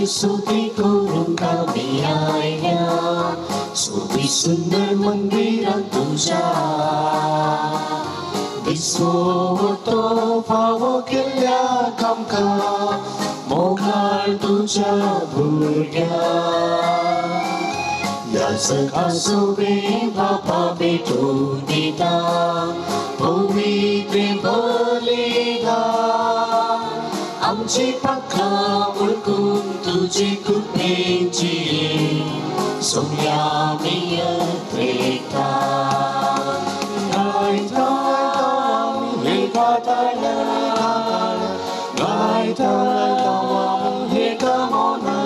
स्तुती करून गावी आल्या सोबी सुंदर मंदिरात तुझ्या दिसो तो भाव केल्या कामका मोघाळ तुझ्या भुरग्या याचका सोबे बाबा भेटून दिता पवित्र बलिदान आमची पाखा उरकून तुझी कृपेची सोम्या मियत्रेता गायता हे गाताला गायता हे गामोना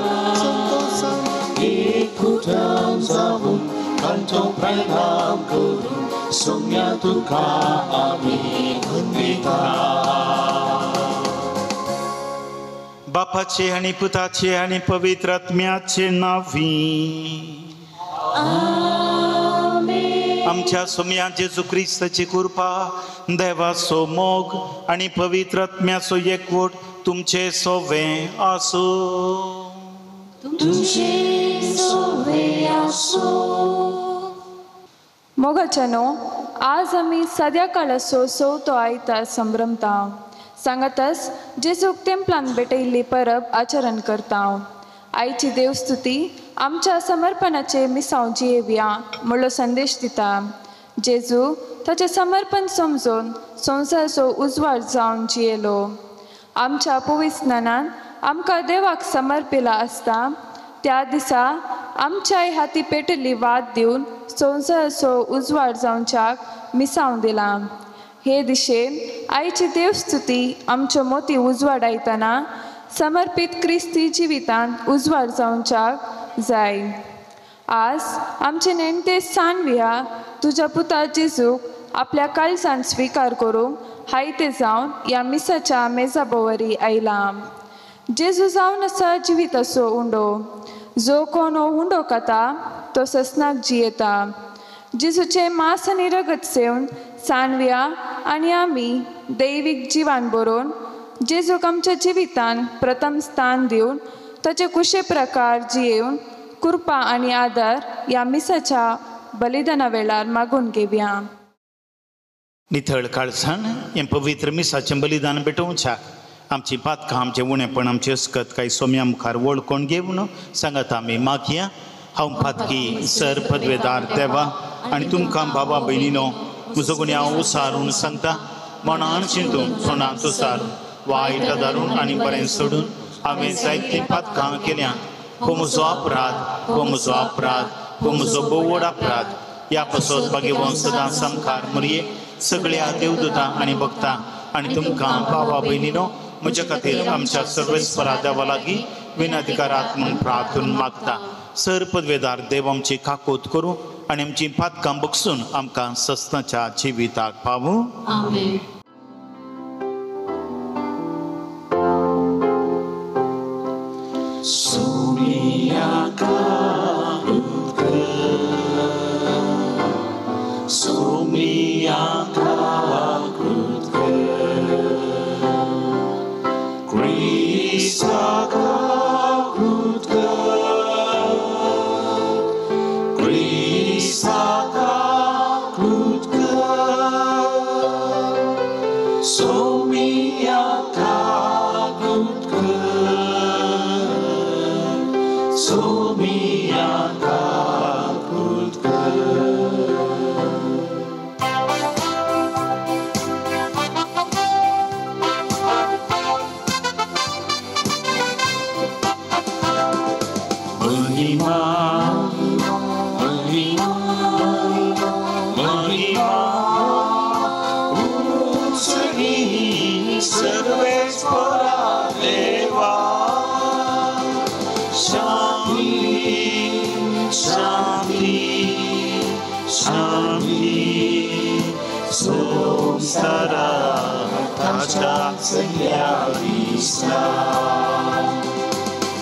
एक कुटुंब जाऊन kanto pranam kuru somya tuka ami Vandita बापाचे आणि पुताचे आणि पवित्र आत्म्याचे नावी आमेन. आमच्या सोम्या जेजू ख्रिस्ताची कृपा देवाचो मोग आणि पवित्र आत्म्याचो एकवट तुमचे सोवे आसो तुमचे सोवे आसो. मोगाच्यानो आज आम्ही सद्या काळाचो चवथो आयतार संभ्रमता सांगातच जेजूक तेंपलान भेटयल्ली परब आचरण करता. आयची देवस्तुती आमच्या समर्पणाचे मिसांव जियेवया म्हणलो संदेश दिता. जेजू ताचे समर्पण समजून संवसाराचो उजवाड जावन जियेलो. आमच्या पवित्र स्नानान आमकां देवाक समर्पिला आसता त्या दिसा आमच्या हाती पेटली वाद दिवन संवसाराचो उजवाड जावच्याक मिसांव दिला. हे दिशेन आयची देवस्तुती आमच्यो मोती उजवाड आयतना समर्पित क्रिस्ती जिवितांत उजवाड जावच्याक जाय. आज आमचे नेणटे सानविया तुज्या पुता जेजूक आपल्या काळजान स्वीकार करूंक हायते जावन ह्या मिसाच्या मेजा बोवरी आयला. जेजू जावन आसा जिविताचो उंडो. जो कोण हो उंडो खाता तो ससनाक जियेता. जेजूचे मांस आनी रगत सेवन सानविया आनी आमी दैवीक जिवान बरोवन जेजूक आमच्या जिवितान प्रथम स्थान दिवन ताचे कुशे प्रकार जियेवन कृपा आनी आदार ह्या मिसाच्या बलिदाना वेळार मागून घेवया. नितळ काळजान हें पवित्र मिसाचें बलिदान भेटोवच्याक आमची पातकां आमचें उणेपण आमची अस्कत काही सोम्या मुखार वळखून घेवन सांगात आमी मागया. हांव पातकी सर पदवेदार देवा आनी तुमकां बाबा भयणीनो म्हजो गुन्यांव उसारून सांगता. मनान चिंतून तोंडांत उसारून वायट दारून आनी बरें सोडून हांवें जायतीं पातकां केल्यां. हो म्हजो अपराध, हो म्हजो अपराध, हो म्हजो बोवड अपराध. ह्या पासत बागेवंत सदांच आमकां मरये सगळ्या देवदूतां आनी भक्तां आनी तुमकां बाबा भयणीनो म्हजे खातीर आमच्या सर्वेस्परा देवा लागीं विनतिकारात म्हूण प्रार्थना मागता. सर पदवेदार देव आमची काकोत करूं आनी आमची पातकां बगसून आमकां सस्ताच्या जिविताक पावूं. आमेन.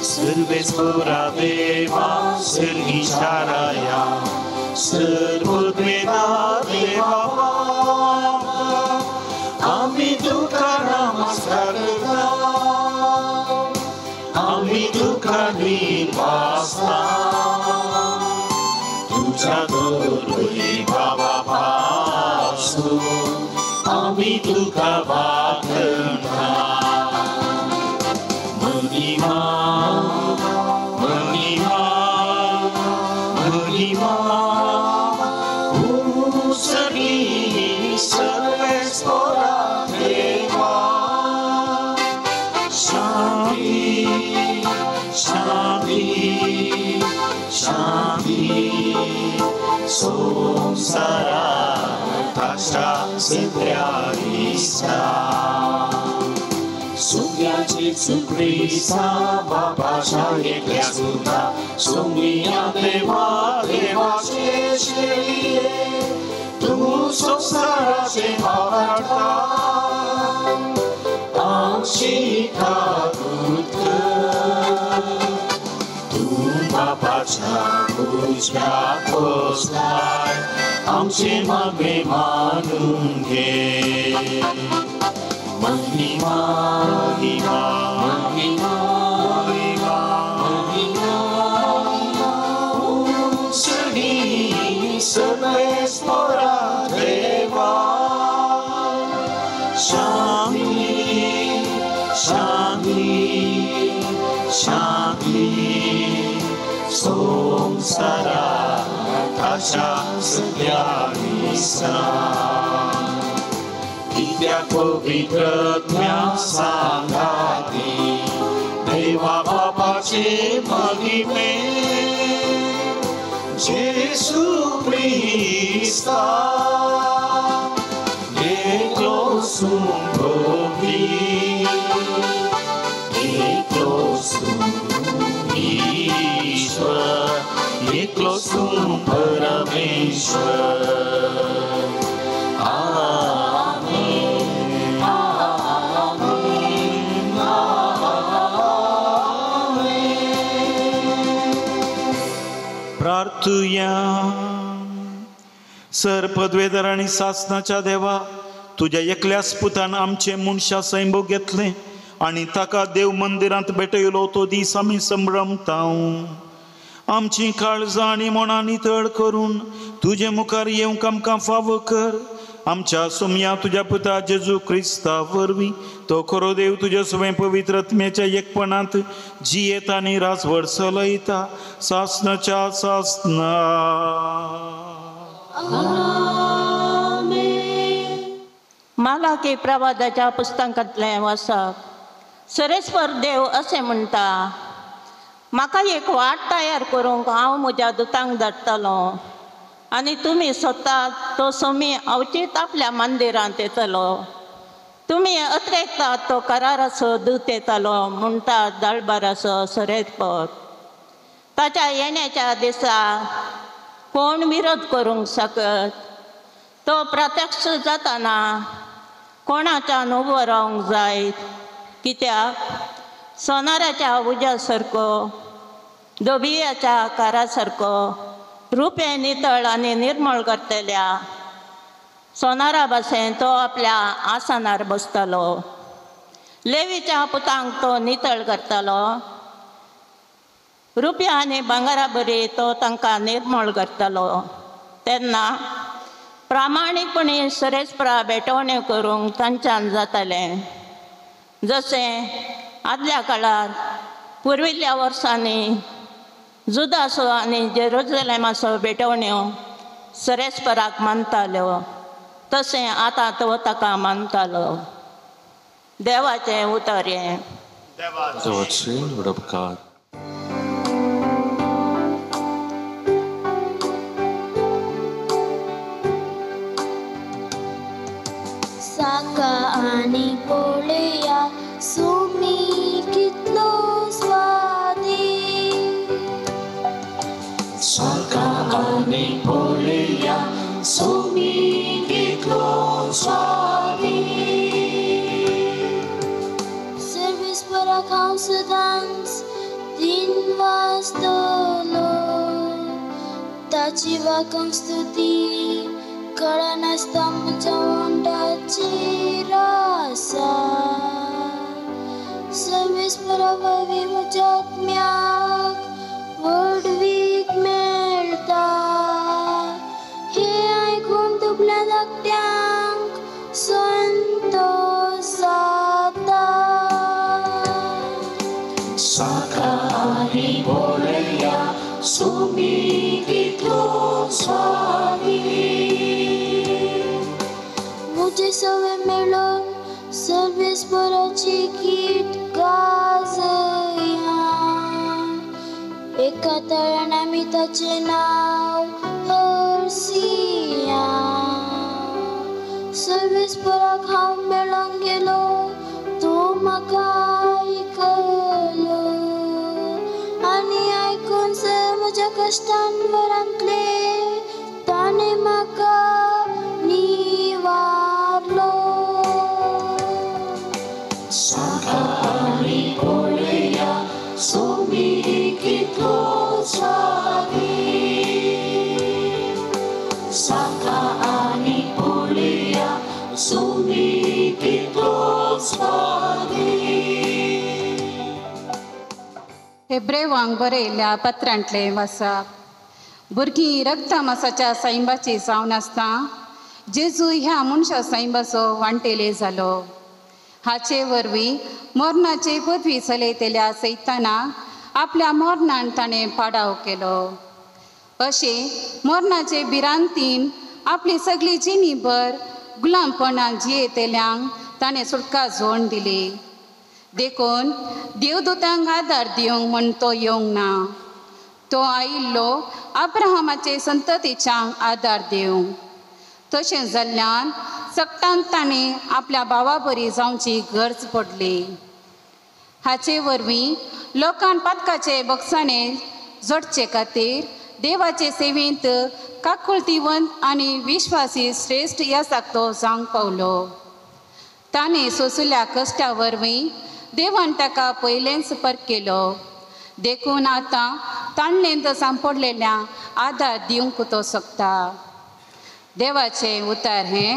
सर्वेस्परा देवा सर्गीशाराया सर्वोद्वेदा देवा आम्ही तुका नमस्कार करता, आम्ही तुका वाचता तुझ्या दोरोई बाबा पासू आम्ही तुका वागणा महिमा महिमा महिमा उसरी सर्वेश्वरा देवा शांती शांती शांती संसारात आशा सिद्ध्याईसा सुग्याची सुक्रीसा बाबाच्या एकल्या सुद्धा सोमिया देवा देवाचे शेळीये तू संसाराचे मारता आमची ठाकूत तू बाबाच्या उजव्या पोचलाय आमचे मागे मानून घे महिमा महिमा महिमा महिमा उचली सर्वेश्वरा देवा शांती शांती शांती संसारात आशा सगळ्यांचा त्या पवित्रत्म्या सांगाती देवा बाबाचे महिमे जेसू ख्रिस्ता एकलो सुंभोवी एकलो ईश्वर एकलो परमेश्वर प्रार्थुया सर पदवेदार आणि शासनाच्या देवा तुझ्या एकल्याच पुतान आमचे मुनशा सैंभोग घेतले आणि ताका देव मंदिरांत भेटयलो तो दीस आमी संभ्रमताव आमची काळजां आनी मनां नितळ करून तुझे मुखार येवंक आमकां फावो कर आमच्या सोम्या तुझ्या पुता जेजू क्रिस्ता वरवीं तो खरो देव तुझे सवय पवित्र आत्म्याच्या एकपणांत जियेता आनी रासवड चलयता सासनाच्या सासना मालाकी प्रवादाच्या पुस्तकांतलें वाचप सरेस्वर देव अशें म्हणटा म्हाका एक वाट तयार करूंक हांव म्हज्या दुतांक धाडटलो आनी तुमी स्वता तो सोमी अवचीत आपल्या मंदिरांत येतलो तुमी अत्रेकतात तो कराराचो दूत येतलो म्हणटा दळबाराचो सरेस्पर ताच्या येण्याच्या दिसा कोण विरोध करूंक शकत तो प्रत्यक्ष जाताना कोणाच्यान उबो रावंक जाय कित्याक सोनाराच्या उज्या सारको दोबियाच्या कारा सारको रुपे नितळ आनी निर्मळ करतल्या सोनारा भाशेन तो आपल्या आसनार बसतलो लेवीच्या पुतांक तो नितळ करतलो रुपया आनी भांगारा बरी तो तांकां निर्मळ करतलो तेन्ना प्रामाणीकपणी सरेस्परा भेटवण्यो करूंक तांच्यान जातालें जशें आदल्या काळार पुर्विल्ल्या वर्सांनी जुदासो आनी जेरुसलेमाचो भेटवण्यो सरेस्पराक मानताल्यो तशें आतां तो ताका मानतालो देवाचें उतर हें देवाचें उडपकार साका आनी पळया सोमी कितलो स्वादी साका आनी पळया सोमी कितलो स्वादी सर्वेस्पराक हांव सदांच दिन वाजतलो ताची वाकंक स्तुती कळनासता म्हज्या ओंडाचेर आसा सर्वेस्परा वरवीं म्हज्या आत्म्याक जे सवे मेळून सर्वेस्पराची गीत गाजया. एका तळ्यान आमी ताचे नाव हरसिया. सर्वेस्पराक हांव मेळोंक गेलो, तो म्हाका आयकलो आनी आयकून म्हज्या कश्टांवरांतले ताणे म्हाका निवारलो. सांगा आनी पळया सोमी कितलो स्वादी. सांगा आनी पळया सोमी कितलो स्वादी. हेब्रेवांक बरयल्ल्या पत्रांतले वाचप. भुरगीं रक्तमासाच्या सैंबाची जावन आसता जेजू ह्या मनशा सैंबाचो वांटेले जालो. हाचे वरवीं मरणाचे पदवी चलयतल्या सैतानाक आपल्या मरणान ताणें पाडाव केलो. अशें मरणाचे भिरांतीन आपली सगळी जिणीभर गुलामपणान जियेतल्यांक ताणें सुटका जोड दिली. देखून देवदूतांक आदार दिवंक म्हण तो येवंक ना. तो आयिल्लो अब्राहमाचे संततीच्यांक आदार दिवंक. तशें जाल्ल्यान सक्तान ताणें आपल्या भावा बरी जावची गरज पडली. हाचे वरवीं लोकांक पातकाचे बक्षाणे जोडचे खातीर देवाचे सेवेंत काकुळतिवंत आनी विश्वासी श्रेश्ठ ह्या साकतो जावंक पावलो. ताणें सोंसल्या कश्टा वरवीं देवान ताका पयलेंच परकेलो. देखून आतां ताणलेंत सांपडलेल्या आदार दिवंक तो शकता. देवाचे उतार हें.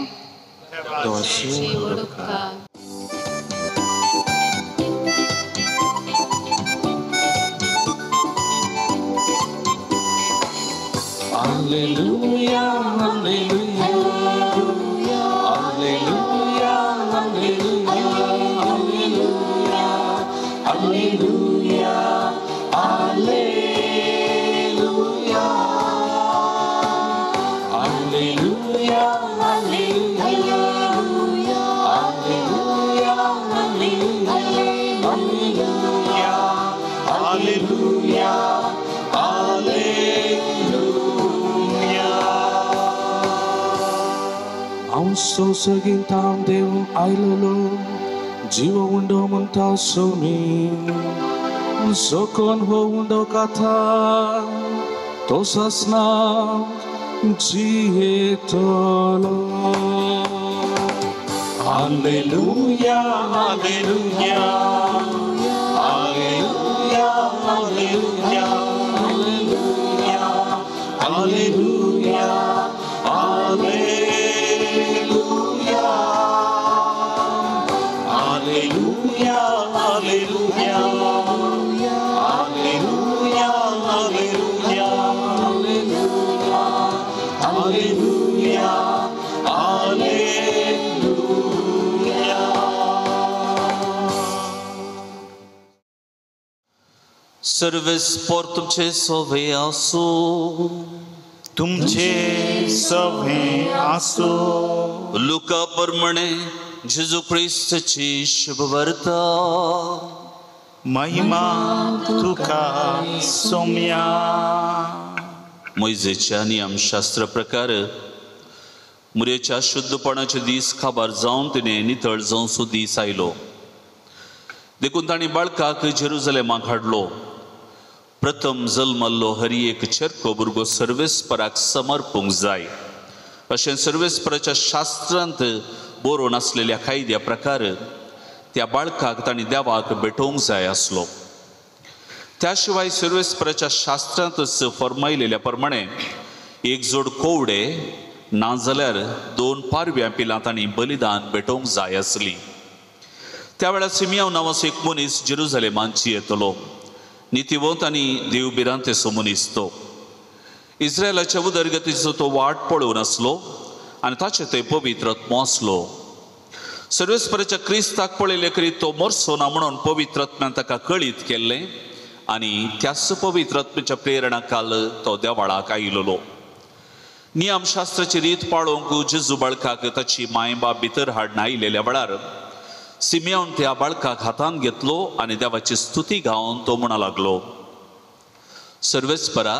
Alleluia, alleluia, alleluia, alleluia, alleluia, alleluia, alleluia, alleluia, alleluia, సొసగింతాం దేవుం ఐలలో జీవ ఉండమంతా సోమి సోకోన్ హో ఉండో కథా తోసస్నా జీయేతోలో. హల్లెలూయా హల్లెలూయా హల్లెలూయా హల్లెలూయా హల్లెలూయా హల్లెలూయా Alleluia, alleluia, alleluia, alleluia, alleluia, alleluia. Servus portumce sove asu, तुमचे सभे आसो. लुका प्रमाणे जेजू ख्रिस्ताची शुभ वार्ता. महिमा तुका सोम्या. मोइजेच्या नियमशास्त्र प्रकार मुरेच्या शुद्धपणाचे दीस खाबार जावन तिणें नितळ जावचो दीस आयलो. देखून तांणी बाळकाक जेरुसलेमाक हाडलो. प्रथम जल्मल्लो हरी एक चेरको भुरगो सर्वेस्पराक समर्पूंक जाय अशें सर्वेस्पराच्या शास्त्रांत बरोवन आसलेल्या कायद्या प्रकार त्या बाळकाक तांणी देवाक भेटोवंक जाय आसलो. त्या शिवाय सर्वेस्पराच्या शास्त्रांतच फर्मायलेल्या प्रमाणे एक जोड कोवडे नाजाल्यार 2 पारव्यां पिलां तांणी बलिदान भेटोवंक जाय आसली. त्या वेळार सिमियोन नांवाचो एक मनीस जेरुसलेमांत येतलो. नितीवंत आनी देवबिरांतेचो मनीस तो. इस्रायलाच्या उदरगतीचो तो वाट पळोवन आसलो आनी ताचे थंय पवित्र आत्मो आसलो. सर्वेस्पराच्या क्रिस्ताक पळयले करीत तो मरचो ना म्हणून पवित्र आत्म्यान ताका कळीत केल्लें आनी त्याच पवित्र आत्म्याच्या प्रेरणा काल तो देवाळाक आयिल्लो. नियमशास्त्राची रीत पाळोवंक जेजू बाळकाक ताची माय बाप भितर हाडून आयिल्ल्या वेळार सिमियोन त्या बाळकाक हातान घेतलो आनी देवाची स्तुती गावन तो म्हणा लागलो, सर्वेस्परा,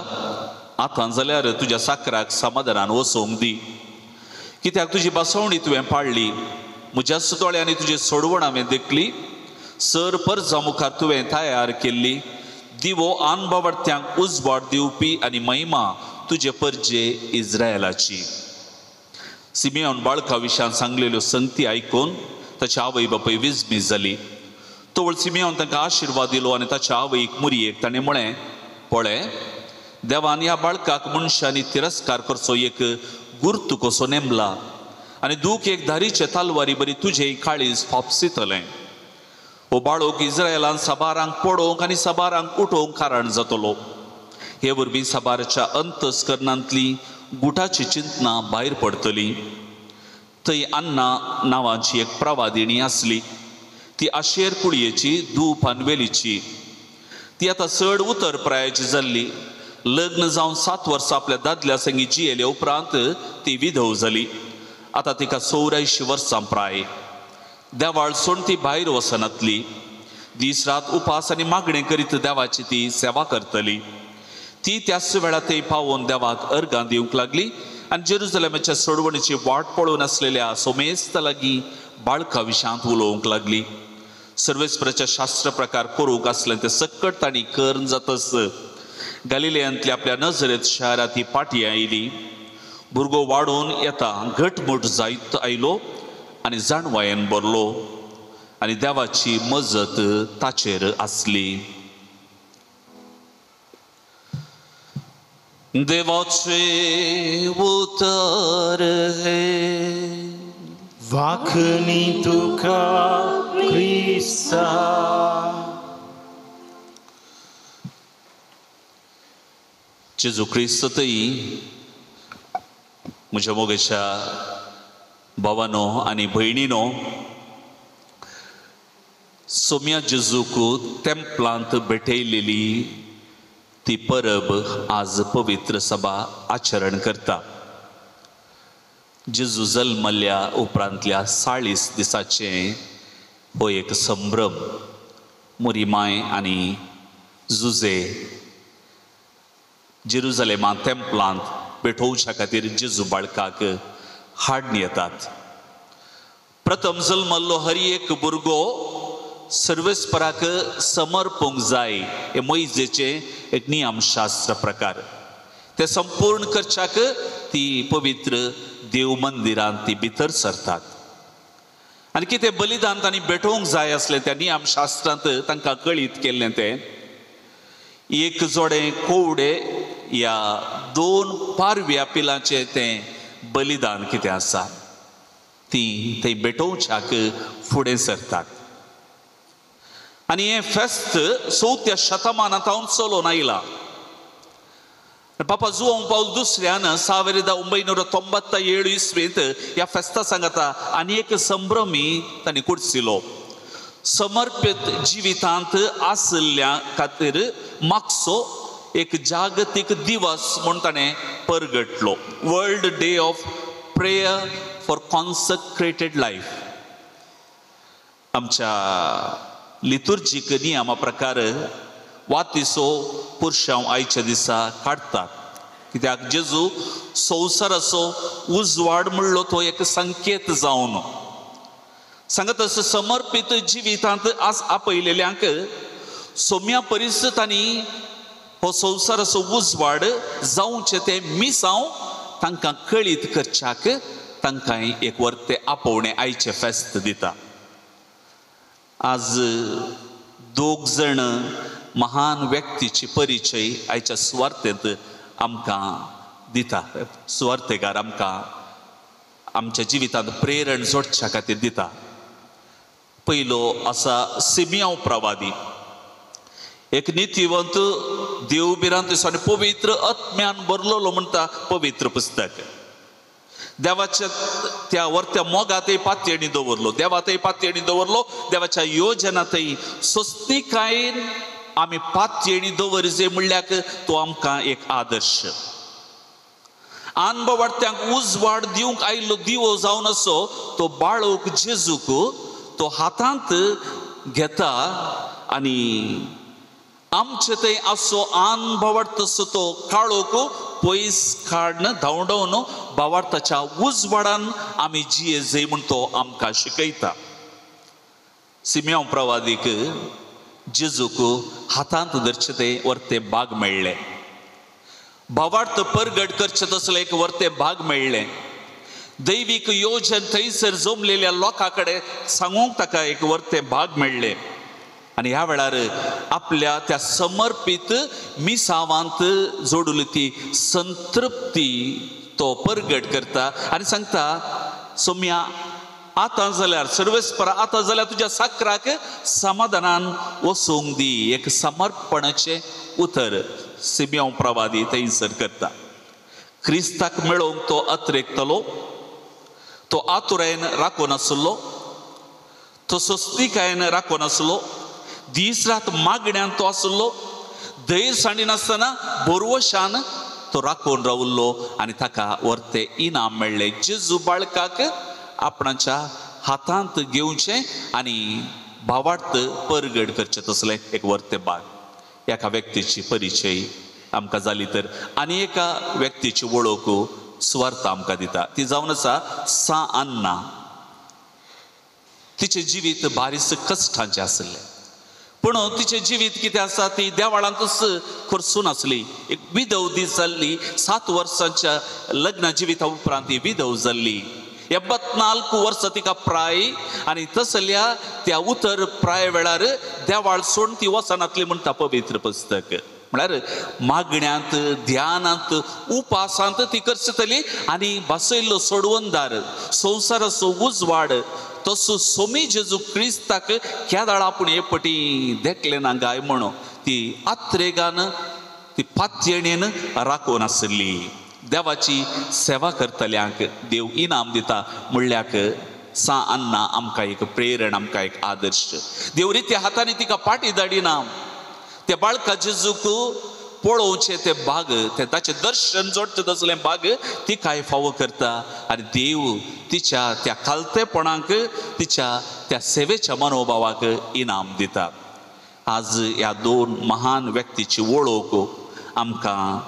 आतां जाल्यार तुज्या साकराक समाधानान वसोवंक दी, कित्याक तुजी बसवणी तुवें पाळली, म्हज्या सुतोळ्यांनी तुजी सोडवण हांवें देखली, सर परजा मुखार तुवें तयार केल्ली, दिवो आनबावड्यांक उजवाड दिवपी आनी महिमा तुजे परजे इस्रायलाची. सिमियोन बाळका विशयान सांगलेल्यो संगती आयकून ताच्या आवय बापूय विजमी जाली. तोवळ सिमियोन तांकां आशिर्वाद दिलो आनी ताच्या आवयक मुरयेक ताणें म्हळें, पळय, देवान ह्या बाळकाक मनशांनी तिरस्कार करचो एक गुर्त कसो नेमला आनी दूख एक धारीचे तालवारी बरी तुजें काळीज फापसितलें. हो बाळोक इस्रायलान साबारांक पडोवंक आनी साबारांक उठोवंक कारण जातलो. हे वरवीं साबाराच्या अंतस्करणांतली गुटाची चिंतना भायर पडटली. थंय अन्ना नांवाची एक प्रवादिणी आसली. ती आशेर कुळयेची धूप आनी वेलीची. ती आतां चड उतर प्रायाची जाल्ली. लग्न जावन 7 वर्सां आपल्या दादल्या संगी जियेले उपरांत ती विधव जाली. आतां तिका 84 वर्सां प्राय. देवाळ सोडून ती भायर वचनातली. दीस रात उपास आनी मागणें करीत देवाची ती सेवा करतली. ती त्याच वेळार थंय पावोवन देवाक अर्गां दिवंक लागली आनी जेरुसलेमाच्या सोडवणीची वाट पळोवन आसलेल्या सोमेस्त लागीं बाळका विशयांत उलोवंक लागली. सर्वेस्पराच्या शास्त्र प्रकार करूंक आसलें तें सकट तांणी कर्ण जातस गलिलेयांतल्या आपल्या नजरेत शारांत ती पाटी आयली. भुरगो वाडून येता घटमूट जायत आयलो आनी जाणवायेन भरलो आनी देवाची मजत ताचेर आसली. देवाचे उतर हे वाखणी तुका क्रिस्ता. जेजू क्रिस्त थंय म्हज्या मोगेच्या भावानो आनी भयणीनो, सोम्या जेजूक तेंपलांत भेटयलेली ती परब आज पवित्र सभा आचरण करता. जेजू जल्मल्या उपरांतल्या 40 दिसाचे हो एक संभ्रम. मोरी माय आनी जुजे जेरुसलेमा तेंपलांत भेटोवच्या खातीर जेजू बाळकाक हाडून येतात. प्रथम जल्मल्लो हर एक भुरगो सर्वेस्पराक समर्पूंक जाय हे मोइजेचे एक नियमशास्त्र प्रकार. ते संपूर्ण करच्याक ती पवित्र देव मंदिरांत ती भितर सरतात. आनी कितें बलिदान तांणी भेटोवंक जाय आसलें त्या नियमशास्त्रांत तांकां कळीत केल्लें तें एक जोडें कोवडे या 2 पारव्या पिलांचें तें बलिदान कितें आसा ती थंय भेटोवच्याक फुडें सरतात. आनी हें फेस्त 4थ्या शतमानांत चलोवन आयलां. पापा जुआंव पाऊल दुसऱ्यान 1997 इसवेंत ह्या फेस्ता सांगता आनी एक संभ्रमी तांणी कुडसिलो. समर्पित जिवितांत आसल्या खातीर मागचो एक जागतीक दिवस म्हूण ताणें परगटलो. World Day of Prayer for Consecrated Life. आमच्या लितुर्जीक नियमा प्रकार वातिसो पुरशांव आयच्या दिसा काडतात. कित्याक जेजू संवसाराचो उजवाड म्हणलो तो एक संकेत जावन सांगत अस समर्पित जिवितांत आपयलेल्यांक सोम्या परिस्थितींनी हो संवसाराचो उजवाड जावचे ते मिसांव तांकां कळीत करच्याक तांकां एक वर्ते आपोवणें आयचे फेस्त दिता. आज 2 जण महान व्यक्तीची परिचय आयच्या सुवार्तेंत आमकां दिता. सुवार्तेकार आमकां आमच्या जिवितांत प्रेरण जोडच्या खातीर दिता. पयलो आसा सिमियोन प्रवादी. एक नितीवंत देवबिरांत आनी पवित्र आत्म्यान भरलेलो म्हणटा पवित्र पुस्तक. देवाच्या त्या वर्त्या मोगातय पातयेणी दवरलो. देवातय पातयेणी दवरलो. देवाच्या योजनातय सोस्तिकायेन आमी पातयेणी दवरचे म्हणल्याक तो आमकां एक आदर्श. आनबवाट्यांक उजवाड दिवंक आयिल्लो दिवो जावन असो तो बाळोक जेजूक तो हातांत घेता आनी आमचे थंय असो आनबवाट तसो तो काळोक पयस काडन धांवडोवन भावार्थाच्या उजवाडान आमी जिये म्हूण तो आमकां शिकयता. सिमेओन प्रवादीक जेजूक हातांत धरचे ते वर्ते भाग मेळ्ळे. भावार्थ परगट करचे तसले एक वर्ते भाग मेळ्ळे. दैवीक योजन थंयसर जमलेल्या लोकां कडेन सांगूंक ताका एक वर्ते भाग मेळ्ळे. आनी ह्या वेळार आपल्या त्या समर्पीत मिसावांत जोडून ती संतृप्ती तो परगट करता आनी सांगता सोम्या आतां जाल्यार सर्वेस्परा आतां जाल्यार तुज्या साकराक समाधानान वसूंक दी. एक समर्पणाचें उतर सिमेओन प्रवादी थंयसर करता. क्रिस्ताक मेळोवंक तो अत्रेकतलो, तो आतुरेन राखो नासलो, तो सोस्तिकायेन राखो नासलो, दीस रात मागण्यांत तो आसलो, दय सांडिनासतना बोरवशान तो राखून रावल्लो आनी ताका वर्ते इनाम मेळ्ळें. जेजू बाळकाक आपणाच्या हातांत घेवचें आनी भावार्थ परगट करचें तसलें एक वर्ते भाग. एका व्यक्तीची परिचय आमकां जाली तर आनी एका व्यक्तीची वळख सुवार्थ आमकां दिता. ती जावन आसा सा अन्ना. तिचें जिवीत बारीस कश्टांचें आसलें, पूण तिचें जिवीत कितें आसा ती देवाळांतूच करसून आसली. एक विधव दीस जाल्ली. 7 वर्सांच्या लग्न जिविता उपरांत ती विधव जाल्ली. 84 वर्सां तिका प्राय आनी तसल्या त्या उतर प्राय वेळार देवाळ सोडून ती वसनातली म्हणटा पवित्र पुस्तक. म्हळ्यार मागण्यांत ध्यानांत उपासांत ती करचतली आनी बसयल्लो सोडवंदार संवसाराचो उजवाड तसो सोमी जेजू क्रिस्ताक केदाळ आपूण हे पटी देखले ना गाय म्हणून ती आत्रेगान ती पातयेणेन राखून आसली. देवाची सेवा करतल्यांक देव इनाम दिता म्हणल्याक सा अन्ना आमकां एक प्रेरण, आमकां एक आदर्श. देव रित्या हातांनी तिका पाटी धाडिना. त्या बाळका जेजूक पळोवचें ते भाग, ते ताचें दर्शन जोडचें तसलें भाग ती कांय फावो करता आनी देव तिच्या त्या खालतेपणाक तिच्या त्या सेवेच्या मनोभावाक इनाम दिता. आज ह्या 2 महान व्यक्तीची वळख आमकां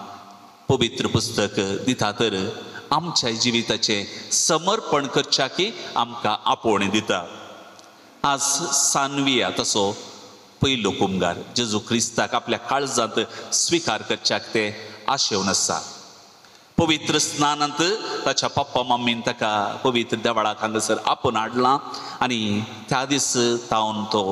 पवित्र पुस्तक दिता तर आमच्या जिविताचें समर्पण करच्याकी आमकां आपोवणें दिता. आज सानविया तसो पयलो कुमगार जेजू क्रिस्ताक आपल्या काळजांत स्विकार करच्याक ते आशेवन आसा. पवित्र स्नानांत ताच्या पप्पा मम्मीन ताका पवित्र देवाळाक हांगासर आपोवन हाडलां आनी त्या दीस तावन तो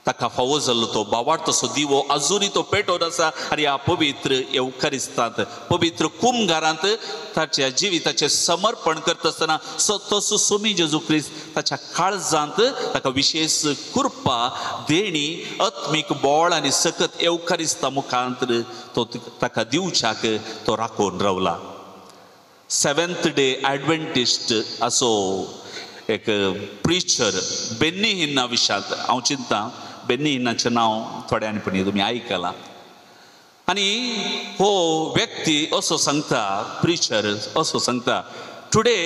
ताका फावो जाल्लो तो भावार्थ तसो दिवो अजुनी तो पेटोवन आसा आनी ह्या पवित्र येवकारिस्तांत पवित्र कुमगारांत ताच्या जिविताचें समर्पण करता आसतना तसो सोमी जेजू क्रिस्त ताच्या काळजांत ताका विशेष कृपा देणी आत्मीक बोळ आनी सकत येवकारिस्ता मुखांतर तो ताका दिवच्याक तो राखून रावला. 7th डे ॲडव्हेंटिस्ट असो एक प्रिचर बेन्नी हिन्ना विशांत हांव चिंता. बेन्नी हिन्नाचें नांव थोड्यांपणी तुमी आयकलां. आनी हो व्यक्ती असो सांगता, प्रिचर असो सांगता, today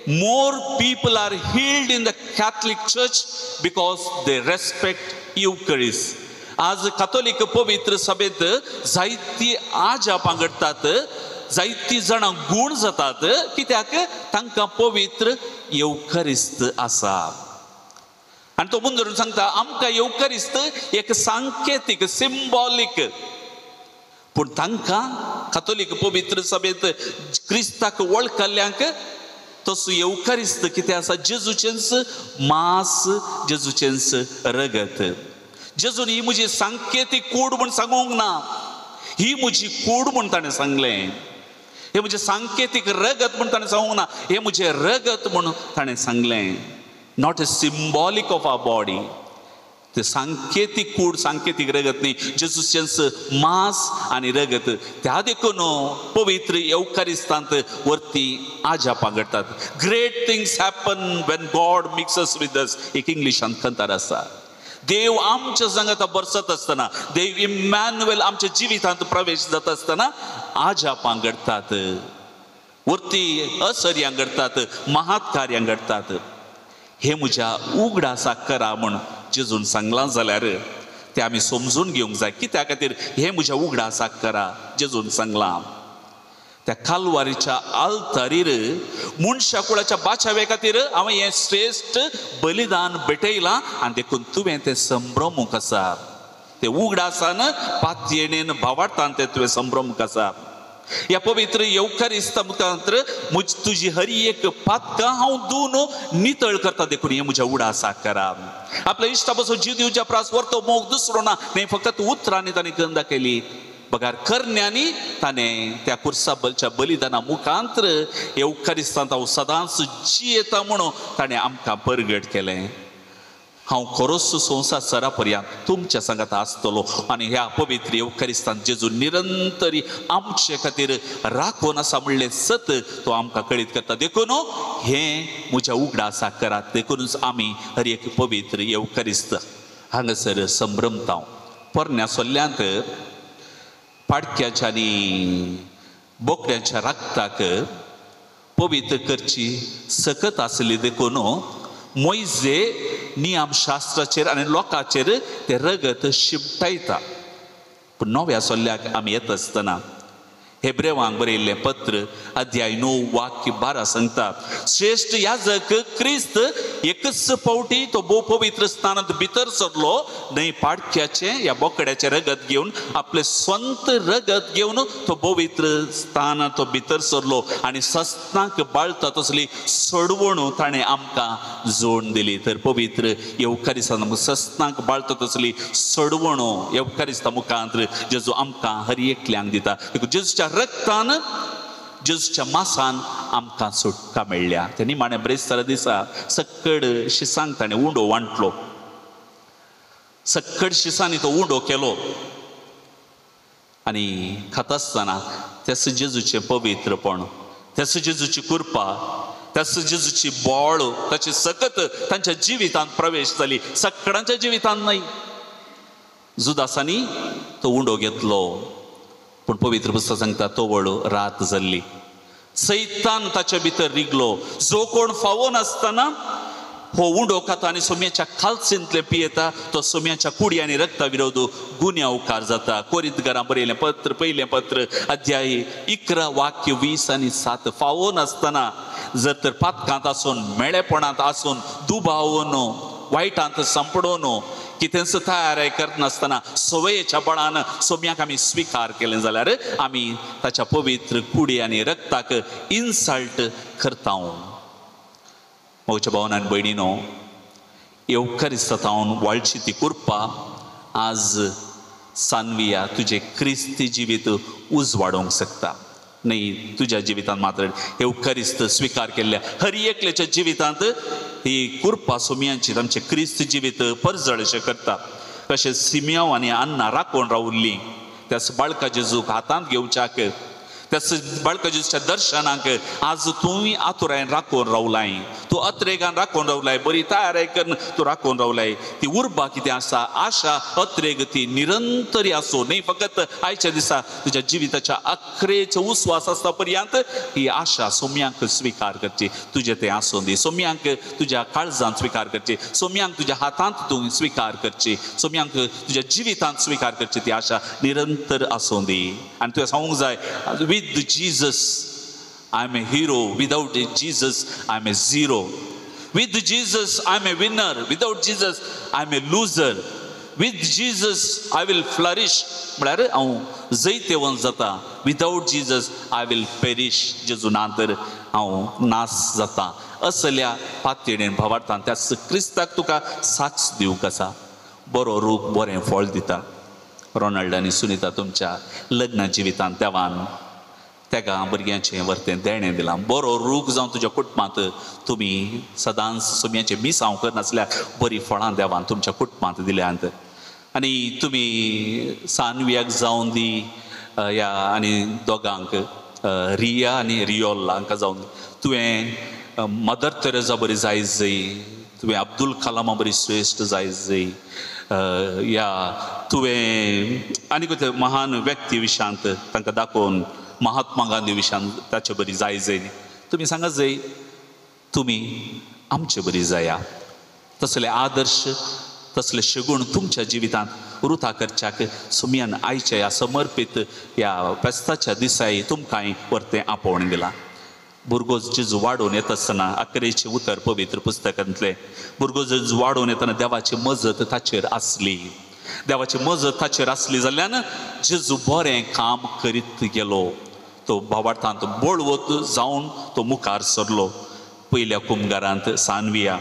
more people are healed in the Catholic church because they respect Eucharist. आज कातोलीक पवित्र सभेत जायती आजा पांगडटात, जायती जाणां गूण जातात कित्याक तांकां पवित्र येवकारिस्त आसा. आनी तो मुंदरून सांगता आमकां येवकारिस्त एक सांकेतीक सिंबॉलीक, पूण तांकां कातोलीक पवित्र सभेत क्रिस्ताक वळखल्ल्यांक तसो येवकारिस्त कितें आसा, जेजूचेंच मांस, जेजूचेंच रगत. जेजून ही म्हजी सांकेतीक कूड म्हूण सांगूंक ना, ही म्हजी कूड म्हूण ताणें सांगलें. हे म्हजें सांकेतीक रगत म्हूण ताणें सांगूंक ना, हे म्हजें रगत म्हूण ताणें सांगलें. Not a symbolic of our body. ते सांकेतीक कूड, सांकेतीक रगत न्ही, जेजूचेंच मांस आनी रगत. त्या देखून पवित्र येवकारिस्तांत वरती आजा पांगडटात. Great things happen when God mixes with us. एक इंग्लिशांत खंतार आसा, देव आमच्या संगत बरसत असताना, देव इमॅन्युएल आमच्या जिवितांत प्रवेश जात असताना आजा पांगडतात, वरती असर्यां घडतात, महात कार्यां घडतात. हे म्हज्या उगडासाक करा म्हण जेजून सांगलां जाल्यार ते आमी समजून घेवंक जाय. कित्या खातीर हे म्हज्या उगडासाक करा जेजून सांगलां? त्या कालवारीच्या आल्तारीर मनशा कुळाच्या बाचावे खातीर हांवें हें श्रेश्ठ बलिदान भेटयलां आनी देखून तुवें तें संभ्रमूंक आसा. ते उगडासान पातयेणेन भावार्थान ते तुवें संभ्रमूंक आसा. ह्या पवित्र येवकारिस्त मुखांतर तुजी हरी एक पातकां हांव धुवन नितळ करता, देखून हे म्हज्या उगडासाक करा. आपल्या इश्टा पासून जीव दिवच्या प्रास व्हरतो मोग दुसरो ना, न्ही फकत उतरांनी ताणें गंदा केली. बगार करण्यांनी ताणें त्या कुर्साबलच्या बलिदाना मुखांतर येवकारिस्तांत हांव सदांच जियेता म्हणून ताणें आमकां परगट केलें. हांव खरोच संवसार सरा पर्यंत तुमच्या सांगात आसतलो आनी ह्या पवित्र येवकारिस्तांत जेजू निरंतरी आमचे खातीर राखून आसा म्हणलें सत तो आमकां कळीत करता. देखून हें म्हज्या उगडासाक करात. देखूनच आमी हर एक पवित्र येवकारिस्त हांगासर संभ्रमता. पोरण्या सोल्ल्यांत पाडक्याच्या आनी बोकड्याच्या रक्ताक पवित्र करची सकत आसली. देखून मोइजे नियम शास्त्राचेर आनी लोकांचेर ते रगत शिंपटायता. पूण नव्या सोल्ल्याक आमी येता आसतना हेब्रेवांक बरयल्लें पत्र अध्याय 9 वाक्य 12 सांगता, श्रेष्ठ याजक क्रिस्त एकच फावटी तो भोव पवित्र स्थानांत भितर सरलो, न्हय पाडक्याचे या बोकड्याचे रगत घेवन आपले स्वंत रगत घेवन तो पवित्र स्थानांत तो भितर सरलो आनी सस्नांक बाळता तसली सडवण ताणें आमकां जोड दिली. तर पवित्र येवकारिस्तांत सस्नांक बाळता तसली सडवण येवकारिस्ता मुखांतर जेजू आमकां हर एकल्यांक दिता. जेजूच्या रक्तान जेजूच्या मासान आमकां सुटका मेळ्ळ्या. ते निमाणे ब्रेस्तारा दिसा सक्कड शिसांक ताणें उंडो वांटलो. सक्कड शिसांनी तो उंडो केलो आनी खाता आसतना त्यास जेजूचें पवित्रपण, त्यास जेजूची कृपा, त्यास जेजूची बोळ ताची सकत तांच्या जिवितांत प्रवेश जाली. सक्कडांच्या जिवितांत न्हय. जुदासांनी तो उंडो घेतलो पूण पवित्र पुस्तक सांगता तो वळ रात जाल्ली. सैतान ताचे भितर रिगलो. जो कोण फावो नासतना हो उंडो खाता आनी सोम्याच्या खालसेंतले पियेता तो सोम्याच्या कुडी आनी रक्ता विरोध गुन्या उकार जाता. कोरिंथकारां बरयलें पत्र, पयलें पत्र अध्याय 11 वाक्य 20 आनी 7. फावो नासतना जर तर पातकांत आसून, मेळेपणांत आसून, दुबावून, वायटांत संपडोवन कितेंच तयारी करनासतना सवयेच्या बळान सोम्याक आमी स्विकार केलें जाल्यार आमी ताच्या पवित्र कुडी आनी रक्ताक इन्सल्ट करता. म्हज्या भावान आनी भयणीनो, येवकारिस्तांत वाळची ती कृपा आज सानविया तुजें क्रिस्ती जिवीत उजवाडोवंक शकता. न्ही तुज्या जिवितांत मात्र येवकारिस्त स्विकार केल्ल्या हर एकल्याच्या जिवितांत ही कृपा सोम्यांची तांचे क्रिस्त जिवीत परजळशें करता. कशें सिमियोन आनी अन्ना राखून रावल्लीं त्यास बाळका जेजूक हातांत घेवच्याक, त्यास बाळका जेजूच्या दर्शनाक आज तुवें आतुरायेन राखून रावलाय. तूं अत्रेगान राखून रावलाय, बरी तयारी करून तूं राखून रावलाय. ती उर्बा कितें आसा, आशा अत्रेग ती निरंतरी आसूं. न्ही फकत आयच्या दिसा तुज्या जिविताच्या अखरेचो उस्वास आसता पर्यंत ही आशा सोम्यांक स्विकार करची. तुजें तें आसूं दी. सोम्यांक तुज्या काळजांत स्विकार करची, सोम्यांक तुज्या हातांत तूं स्विकार करची, सोम्यांक तुज्या जिवितांत स्विकार करची. ती आशा निरंतर आसूं दी. आनी तुवें सांगूंक जाय, with Jesus I'm a hero, without Jesus I'm a zero. With Jesus I'm a winner, without Jesus I'm a loser. With Jesus I will flourish, म्हळ्यार हांव जैतेवन जाता. Without Jesus I will perish, जेजू नांतर हांव नास जाता. असल्या पातयेन भावार्थान त्या क्रिस्ताक तुका साक्ष दिवंक आसा. बरो रूख बरें फळ दिता. रोनाल्ड आनी सुनीता तुमच्या लग्ना जिवितांत देवान तेका भुरग्यांचें वर्तें देणें दिलां. बरो रूख जावन तुज्या कुटुंबांत तुमी सदांच सोम्याचें मिसांव करनासल्यार बरीं फळां देवान तुमच्या कुटुंबांत दिल्यांत. आनी तुमी सानवियाक जावन दी ह्या आनी दोगांक रिया आनी रियोल हांकां जावन तुवें मदर तेरेजा बरी जायच जायी, तुवें अब्दुल कलामा बरी श्रेश्ठ जायच जायी, या तुवें आनीक महान व्यक्ती विशांत तांकां दाखोवन महात्मा गांधी विशांत ताचे बरी जाय जाय तुमी सांगात जाय तुमी आमचे बरी जाया तसले आदर्श तसले शगूण तुमच्या जिवितांत वृथा करच्याक सुमयान आयच्या ह्या समर्पीत ह्या फेस्ताच्या दिसाळी तुमकांय परतें आपोवण दिलां भुरगो जेजू वाडोवन येता आसतना 11 उतर पवित्र पुस्तकांतले भुरगो जेजू वाडोवन येतना देवाची मजत ताचेर आसली देवाची मजत ताचेर आसली जाल्यार जेजू बरें काम करीत गेलो तो भावार्थांत बळवत जावन तो मुखार सरलो पयल्या कुंभारांत सानविया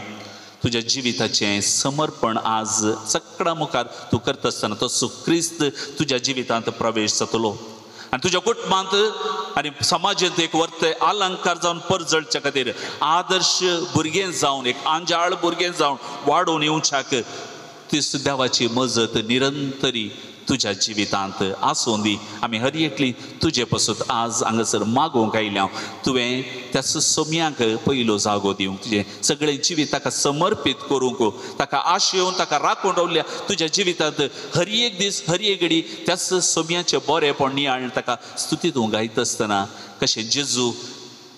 तुज्या जिविताचें समर्पण आज सगळ्या मुखार तूं करता आसतना तो क्रिस्त तुज्या जिवितांत प्रवेश जातलो आनी तुज्या कुटुंबांत आनी समाजांत एक वर्ते अलंकार जावन परजळच्या खातीर आदर्श भुरगें जावन एक आंजाळ भुरगें जावन वाडोवन येवच्याक तीच देवाची मजत निरंतरी तुज्या जिवितांत आसूं दी आमी हर एकली तुजे पासून आज हांगासर मागोवंक आयल्या तुवें त्या सोम्याक पयलो जागो दिवंक तुजें सगळें जिवीत ताका समर्पीत करूंक ताका आशेवन ताका राखून रावल्या तुज्या जिवितांत हर एक दीस हर एक घडी त्याच सोम्याचें बरेंपण नियाळ ताका स्तुतीत गायता आसतना कशें जेजू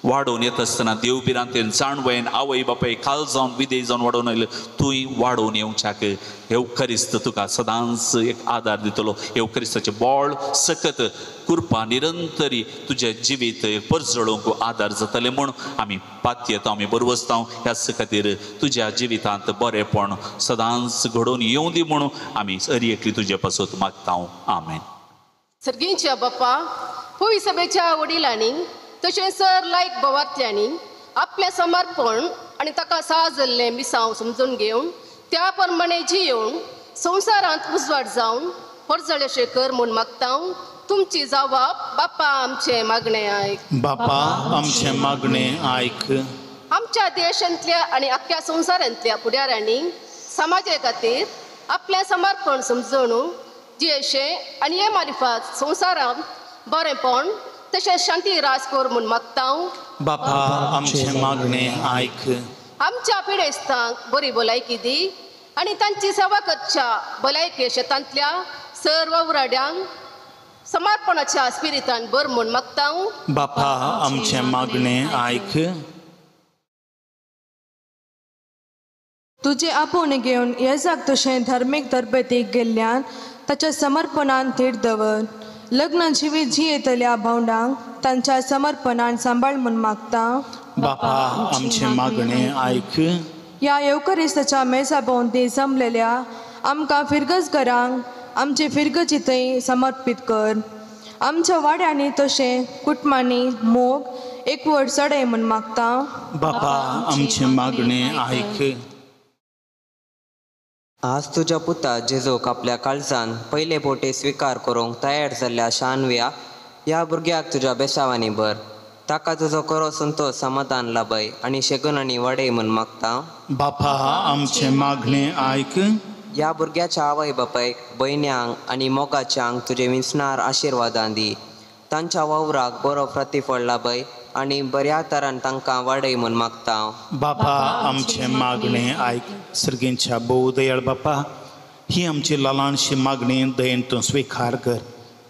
वाडोवन येता आसतना देवबिरांतेन जाणवेन आवय बापाय खाल जावन विदेय जावन वाडोवन आयले तुंय वाडोवन येवच्याक येवकरिस्त तुका सदांच एक आदार दितलो येवकरिस्ताचें बोळ सकत कृपा निरंतरी तुजें जिवीत परजळोवंक आदार जातलें म्हूण आमी पातयेता आमी बरवसता ह्याच खातीर तुज्या जिवितांत बरेंपण सदांच घडोवन येवं दी म्हणून आमी हरी एकली तुजे पासून मागता आमेन. सर्गींच्या बाप्पा होय सभेच्या वडिलांनी तशें सर लायक भवार्थ्यांनी आपलें समर्पण आनी ताका साजल्लें मिसांव समजून घेवन त्या प्रमाणे जियोवन संवसारांत उजवाड जावन परजळेशें कर म्हूण मागता तुमची जबाब बाप्पा आमचें मागणें आयक बाप्पा आमचें मागणें आयक आमच्या देशांतल्या आनी आख्ख्या संवसारांतल्या फुडाऱ्यांनी समाजा खातीर आपलें समर्पण समजून जियेशें आनी हे मारिफात संवसारांत बरेंपण तशेंच शांती राज कर म्हूण मागता बाप्पा आमचें मागणें आयक आमच्या पिडेस्तांक बरी भलायकी दी आनी तांची सेवा करच्या भलायके शेतांतल्या सर्व उराड्यांक समर्पणाच्या स्पिरितान बर म्हूण मागता बाप्पा आमचें मागणें आयक तुजे आपोवन घेवन येजाक तशें धार्मीक तरबेतीक गेल्ल्यान ताच्या समर्पणान थीट दवर लग्न जिवीत जियेतल्या भावंडांक तांच्या समर्पणान सांबाळ म्हूण मागता बाप्पा आमचें मागणें आयक ह्या येवकरिस्ताच्या मेजा भोंवती जमलेल्या आमकां फिरगजगरांक आमचे फिरगजीतय समर्पीत कर आमच्या वाड्यांनी तशें कुटुंबांनी मोग एकवट चडय म्हूण मागता बाप्पा आमचें मागणें आयक आज तुज्या पुता जेजूक आपल्या काळजान पयले पोटे स्विकार करूंक तयार जाल्ल्या शानव्या ह्या भुरग्याक तुज्या बेसावांनी भर ताका तुजो करो संतोष समाधान लाभय आनी शेगुणांनी वाडय म्हूण मागता बाप्पा आमचें मागणें आयक ह्या भुरग्याच्या आवय बापायक भयण्यांक आनी मोगाच्यांक तुजे विंचणार आशिर्वादां दी तांच्या वावराक बरो प्रतिफळ लाभय आनी बऱ्या तरान तांकां वाडय म्हूण मागता बाप्पा आमचें मागणें आयक सर्गेंच्या भोव दयाळ बाप्पा ही आमची लालांशी मागणी दयेन तूं स्विकार कर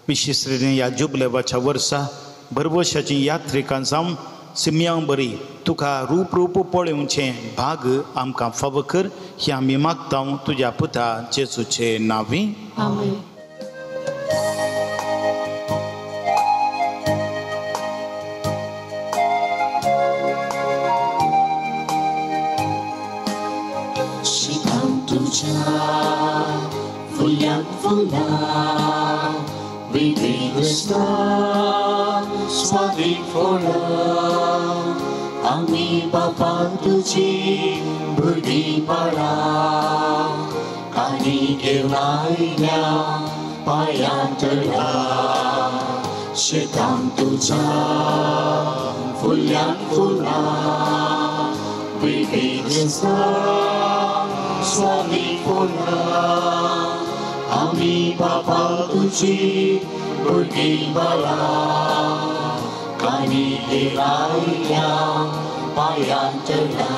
विशेषरीने ह्या जुबलेवाच्या वर्सा भरवशाची यात्रेकां जावन सिम्यां बरी तुका रूप रूप पळोवचें भाग आमकां फाव कर ही आमी मागता तुज्या पुता जेजूचे नांवी आमेन. We be the star, swagging for love. Ami Baba tuji burdi para, kani gelainya payan terla. Shetam tuja, fulan fula. We be the star, swagging for love. Ami Baba tuji burdi bala, kani gelainya payan terla.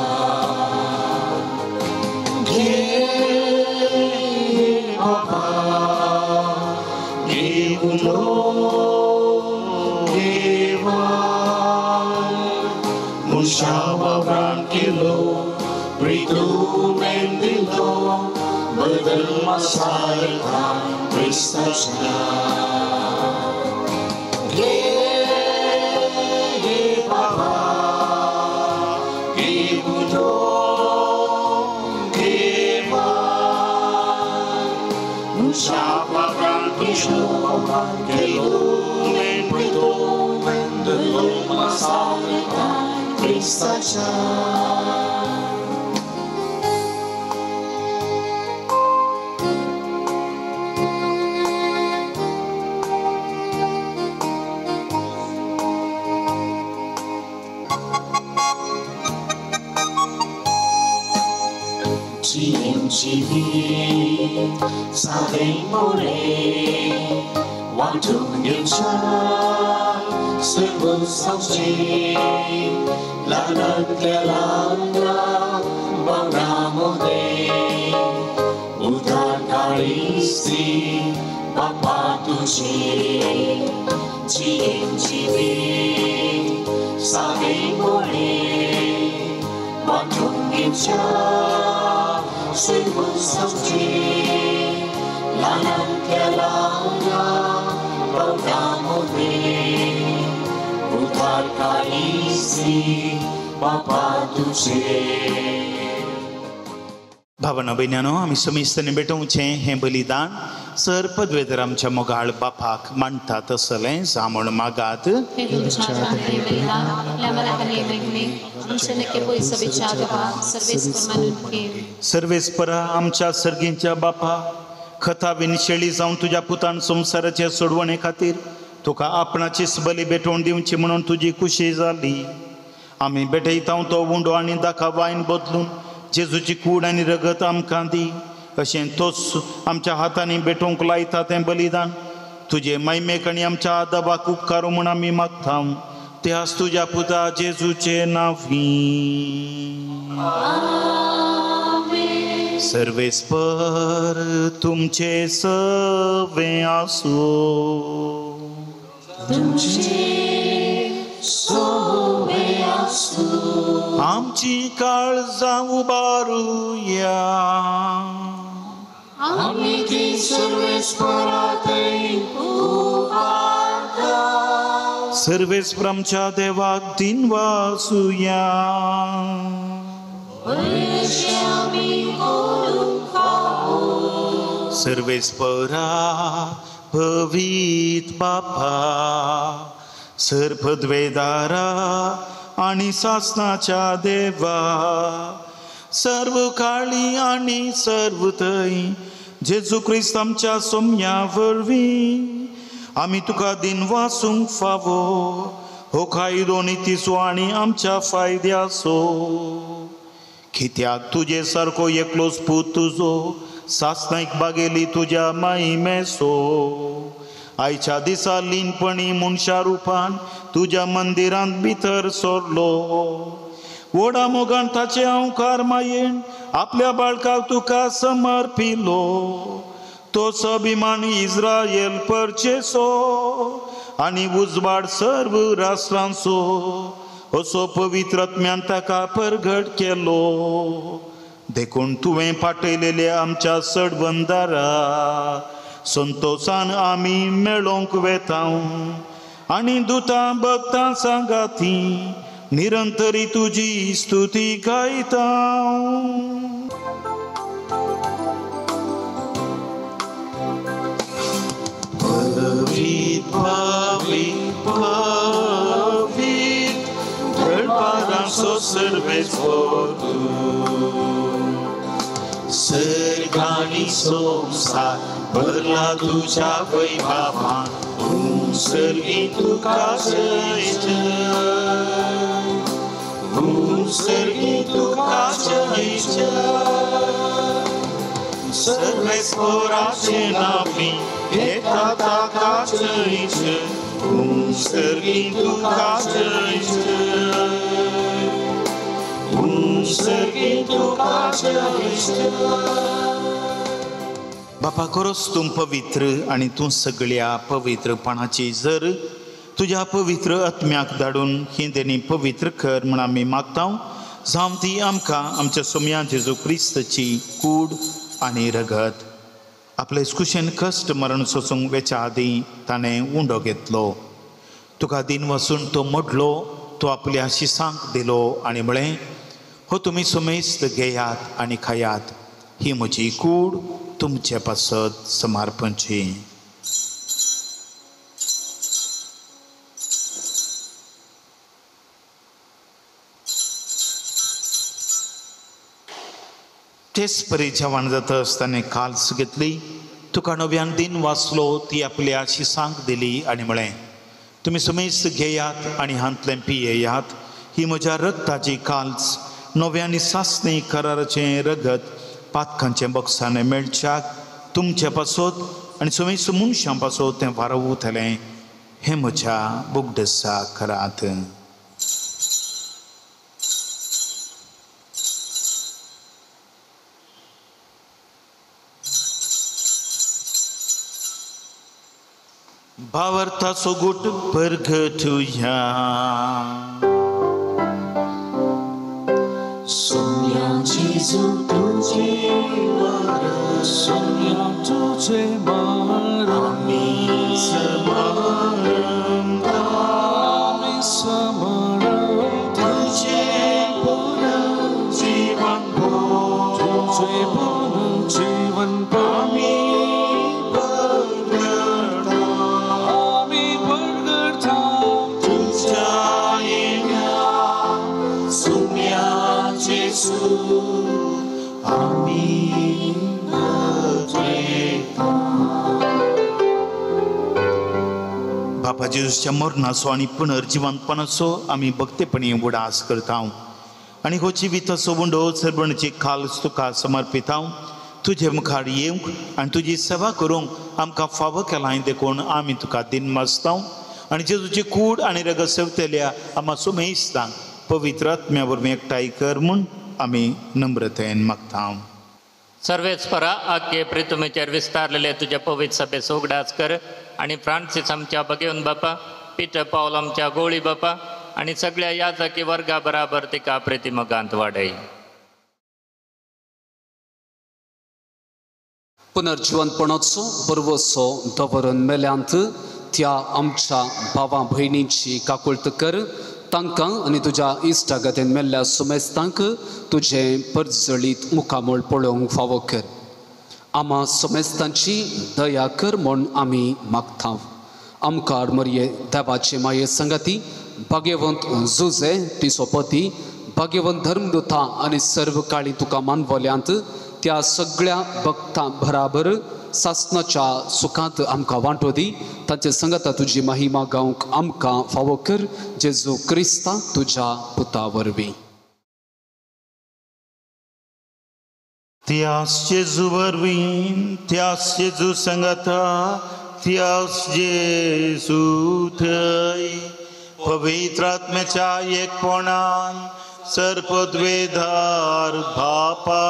Gebulo, Gewan, Musyawa Brangkilo, Britu Mendilo, Bedel Masyarakat Kristasnya. Ge Baba, Gebulo, Gewan, Musyawa Brangkilo, Britu Mendilo, Bedel Masyarakat Kristasnya. Chỉ xa đến bố lê Hoàng trung yêu cha Sự vương song chi Là đơn kẻ lãng ra Bao nam mô đề Utan Karisti Bapa tu chi Chỉ xa đến bố lê Hoàng trung yêu cha Sự vương song chi là năng kẻ lãng ra bao nam mô đề Utar Karisti Bapa तुझे. भावना बहिण्यानो, आम्ही समिस्तने भेटूचे हे बलिदान sir पदवेधर आमच्या मोगाळ बापाक मांडतात असले जामण मागात. सर्वेस्परा आमच्या सर्गींच्या बापा, खता विनशेळी जाऊन तुझ्या पुतान संसाराचे सोडवणे खातीर तुका आपणाचीच बली भेटवून दिवची म्हणून तुझी खुशी झाली. आम्ही भेटयता तो उंडो आणि दाखा वायन बदलून जेजूची कूड आणि रगत आमकां दी. अशें तोच आमच्या हातांनी भेटोवंक लायता तें बलिदान तुझे महिमेक आनी आमच्या आदबाक उपकारू म्हूण आमी मागता. त्यास तुझ्या पुता जेजूचे नावी. सर्वेस्पर तुमचे सवे आसो. आमची काळजा उबारूया. आम्ही ती सर्वेस्परातही उबारता. सर्वेस्पर आमच्या देवाक दिन वासूया. सर्वेस्परा भवीत बापा, सर्पद्वेदारा आणि सासनाच्या देवा, सर्व काळी आणि सर्व थंय जेजू ख्रिस्त आमच्या सोम्या वरवीं आमी तुका दिन वासूंक फावो. हो कायदो नितीसो आनी आमच्या फायद्याचो. कित्याक तुजे सारको एकलोच पूत तुजो सासनाक बागेली तुझ्या महिमेसो. आयच्या दिसा लीनपणी मनशा रुपान तुझ्या मंदिरांत भितर सरलो. वडा मोगान ताचे अवकार मायेन आपल्या बाळकाक तुका समर्पिलो. तो अभिमान इस्रायल परचेसो आनी उजवाड सर्व राष्ट्रांचो असो पवित्र आत्म्यान ताका परगट केलो. देखून तुवें पाठयलेले आमच्या सडबंदारा संतोषान आमी मेळोंक वेता आनी दुतां भक्तां सांगाती निरंतरी तुजी स्तुती गायता. पवित पवित पवित धडपारांचो सर्वेस्पर सर्गांनी संसार भरला तुझ्या वैभवान. सर्गी तुका जय जय, सर्गी तुका जय जय. सर्वेस्पराचे नावी घेता ताका जय जय. सर्गी तुका जय जय, सर्गी तुका जय जय. बापा खरोच तूं पवित्र आनी तूं सगळ्या पवित्रपणाची जर तुज्या पवित्र आत्म्याक धाडून ही देणी पवित्र कर म्हण आमी मागता जावं ती आमकां आमच्या सोम्या जेजू क्रिस्ताची कूड आनी रगत आपले कुशेन कश्ट मरण सोसूंक वेच्या आदीं ताणें उंडो घेतलो तुका दिन वचून तो मोडलो तो आपल्या शिसांक दिलो आनी म्हळें हो तुमी सुमेस्त घेयात आनी खायात ही म्हजी कूड तुमचे पासत समर्पणची. तेच परी जेवण जाता आसतना काल्स घेतली तुका नव्यान दिन वाचलो ती आपल्या शिसांक दिली आनी म्हळें तुमी सुमेस्त घेयात आनी हांतलें पियेयात ही म्हज्या रगताची काल्स नव्यानी सासणी कराराचें रगत पातकांचें बक्षाने मेळच्याक तुमचे पासत आनी सुमेस्त मनशां पासत तें वारवतलें हें म्हज्या बुगडसा करात. भावार्थाचो गुट परगटुया. सोम्या जेजू तुझे वार सोम्या तुझे मार आमी समारंभ तुझे पूर्ण जीवन भो तुझे पूर्ण जीवन भो बापा जेजूच्या मरणाचो आनी पुनर्जिवंतपणाचो आमी भक्तीपणी उडास करता आनी हो जिविताचो उंडो सरबणची काल्स तुका समर्पिता. तुजे मुखार येवंक आनी तुजी सेवा करूंक आमकां फावो केलां देखून आमी तुका दिन मागता आनी जेजूची कूड आनी रगत सेवतल्या आमा सुमेस्तांक पवित्र आत्म्या वरवीं एकठांय कर म्हूण आमी नम्रतेन मागता. सर्वेस्परा आख्ये प्रितुमेचेर विस्तारलेले तुझ्या पवित्र सभेस उगडास कर आणि फ्रांसीस आमच्या बगेवन बापा पिटर पावल आमच्या गोळी बापा आणि सगळ्या याजकी वर्गा बराबर तिका प्रतिमगांत वाडय. पुनर्जिवनपणाचो बरवसो दवरून मेल्यांत त्या आमच्या भावां भयणींची काकुळट कर तांकां आनी तुज्या इश्टागतीन मेल्ल्या सुमेस्तांक तुजें परजळीत मुखामोळ पळोवंक फावो कर. आमा सुमेस्तांची दया कर म्हूण आमी मागता. आमकां मरये देवाचे माये संगती भाग्यवंत जुजे तिचो पती भाग्यवंत धर्मदुता आनी सर्व काळी तुका मानवल्यांत त्या सगळ्या भक्तां बराबर सासनाच्या सुखांत आमकां वांटो दी. तांचे संगता तुजी महिमा गावंक आमकां फावो कर जेजू क्रिस्ता तुज्या पुता वरवीं. त्यास जेजू वरवीं त्यास जेजू संगता त्यास जेजू थंय पवित्र आत्म्याच्या एकपणान सर्पद्वेधार बापा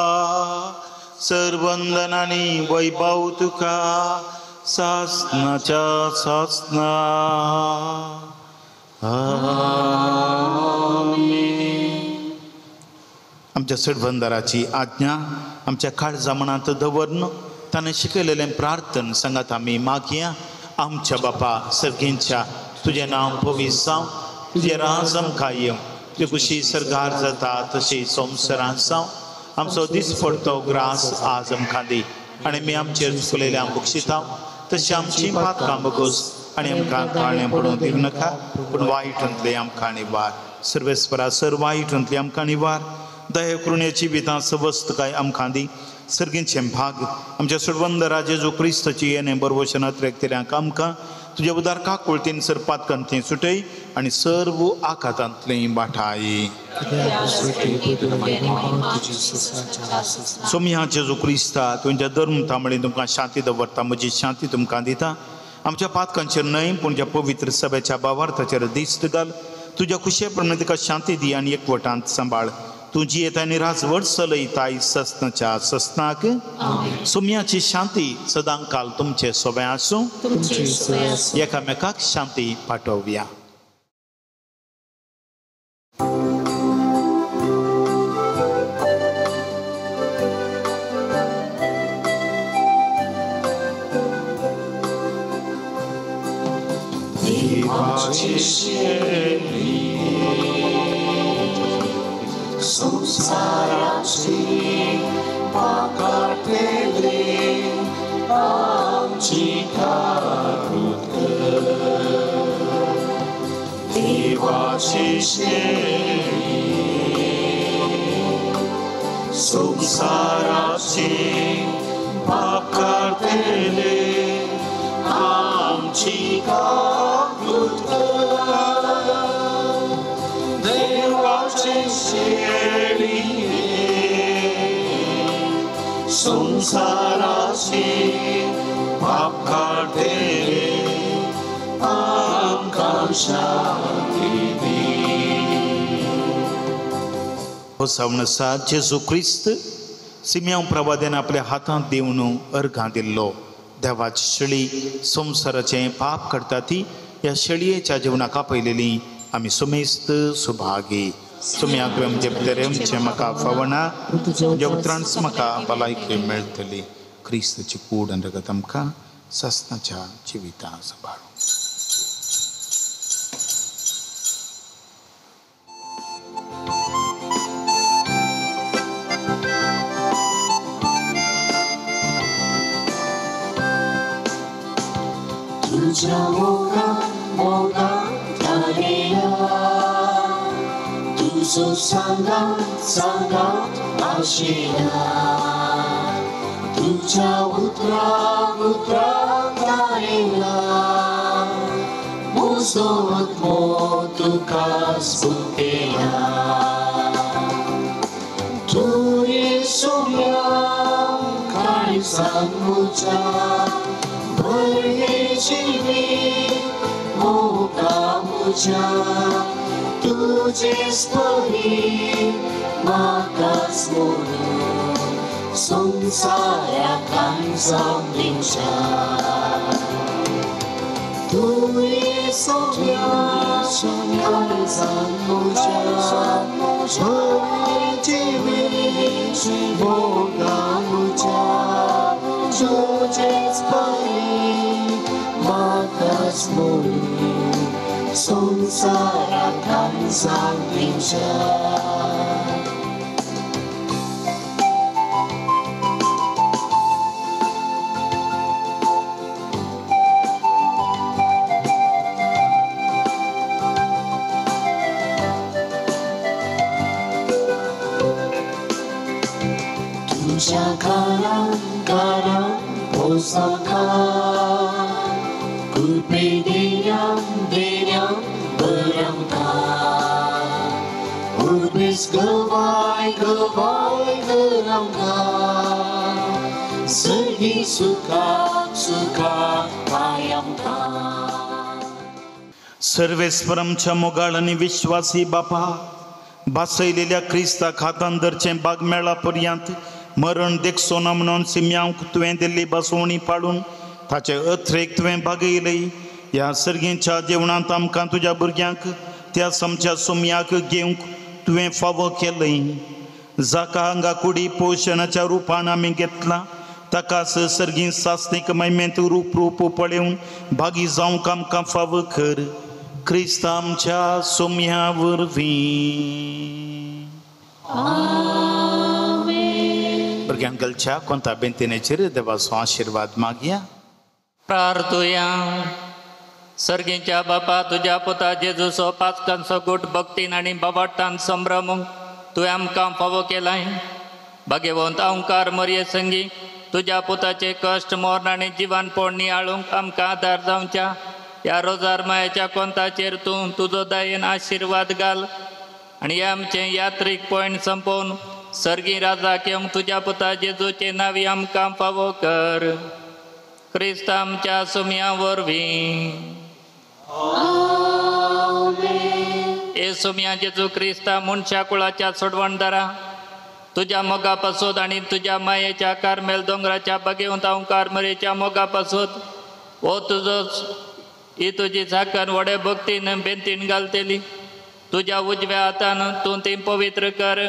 सर्वंदनानी वैभव तुका सासनाच्या सासना. आमच्या सडबंदाराची आज्ञा आमच्या काळजा मनांत दवरन ताणें शिकयलेलें प्रार्थन सांगात आमी मागया. आमच्या बापा सर्गेंच्या तुजें नांव पवित्र जावं तुजें राज आमकां येवं तुजी खुशी सरगार जाता तशी संवसारांत जावं. आमचो दीस पडतो ग्रास आज आमकां दी आनी आमी आमचेर चुकलेल्या बक्षिता तशी आमची पातकां बगोस आनी आमकां काळें पडूंक दिवं नाका पूण वायटांतले आमकां निवार. सर्वेस्परा सर वायटांतले आमकां निवार. दया करुणेची विधां सवस्त काय आमकां दी. सर्गींचें भाग आमच्या सडवंदरा जेजू क्रिस्ताची येणे बरवशनात रेखतेल्यांक आमकां तुज्या उदार काकुळतीन सर पातकांतलें सुटय आनी सर्व आकातांतलें वाठाय. सोम्या जेजू क्रिस्ता तुमच्या धर्म तांबडी तुमकां शांती दवरता म्हजी शांती तुमकां दिता. आमच्या पातकांचेर न्हय पूण ज्या पवित्र सभेच्या भावार्थाचेर दिश्ट घाल. तुज्या खुशये प्रमाणे तिका शांती दी आनी एकवटांत सांबाळ. तुझी येतानी राजवट चलयताय ससनाच्या ससनाक सुम्याची शांती सदां काल तुमचे सोबे आसूं एकामेकाक शांती पाठवया. संसाराची पाकाटेले आमची कारुत देवाची शेळी संसाराची पाकाटेले आमची कारुत देवाची शेळी संसाराची पाप काढेले आमकां शांती दी. हो सवनसा जेजू क्रिस्त सिम्याव प्रवाद्यान आपल्या हातांत दिवन अर्घां दिल्लो देवाची शेळी संसाराचें पाप करता ती ह्या शेळयेच्या जिवनाक आपयलेली आमी सुमेस्त सुभागी. सुम्याक जें म्हाका फवना जे उतरांच म्हाका भलायकी मेळटली. क्रिस्ताची कूड आनी रगत आमकां ससनाच्या जिवितां सांबाळूं. तुझ्या मोगा धारेया तुझो सांगात आशिया तुझ्या उतराक धारेला म्हजो आत्मो तुका सुकेला. तुये सोम्या काळजान म्हज्या मोगा म्हज्या तुझे स्परी म्हाका म्हणून संसाराक जावन दिवच्या. तुये सोम्या काळजान म्हज्या मोगा म्हज्या तुझे स्परी म्हाका म्हणून संसाराक जावन दिवच्या. तुझ्या घरान पोसाका कृपे देण्या बरमका उर्बीस गवाय गरमका सर्गी सुखा कायमका. सर्वेस्परमच्या मोगाळ आनी विश्वासी बापा बासयलेल्या क्रिस्ता खातांदरचें बाग मेळा पर्यंत मरण देखसो ना म्हणून सिम्यांक तुवें दिल्ली बसवणी पाडून ताचे अथ्रेक तुवें बागयले. ह्या सर्गेच्या जेवणांत आमकां तुज्या भुरग्यांक त्या समच्या सोम्याक घेवंक तुवें फावो केलय. जाका हांगा कुडी पोशणाच्या रुपान आमी घेतला ताकाच सर्गी सासणीक महिमेंत रूप पळेवन भागी जावंक आमकां फावो कर. क्रिस्त आमच्या सोम्या वरवीं. भुरग्यांकलच्या कोणता बेंतिनेचेर देवाचो आशिर्वाद मागया. प्रार्थुया. सर्गीच्या बापा तुझ्या पुता जेजूचो पाचकांचो गोट भक्तीन आनी बाबाटान संभ्रमूंक तुवें आमकां फावो केलाय. भाग्यवंत ओंकार मरये संगी तुझ्या पुताचे कश्ट मोरण आनी जिवानपण नियाळूंक आमकां आदार जावच्या. ह्या रोजार मायाच्या कोंताचेर तूं तुजो दयेन आशिर्वाद घाल आनी आमचें यात्रीक पॉयंट संपोवन सर्गी राजाक येवंक तुज्या पुता जेजूचे नांवी आमकां फावो कर. क्रिस्त आमच्या सोम्या वरवीं. येसुमिया जेजू क्रिस्ता मनशा कुळाच्या सोडवणदारा तुझ्या मोगापासून आणि तुझ्या मायेच्या कार्मेल दोंगराच्या बगेवंत ओंकार मरेच्या मोगापासून ओ तुझो ही तुझी झाकण वडे भक्तीन बेंतीन घालतेली तुझ्या उजव्या हातान तू ती पवित्र कर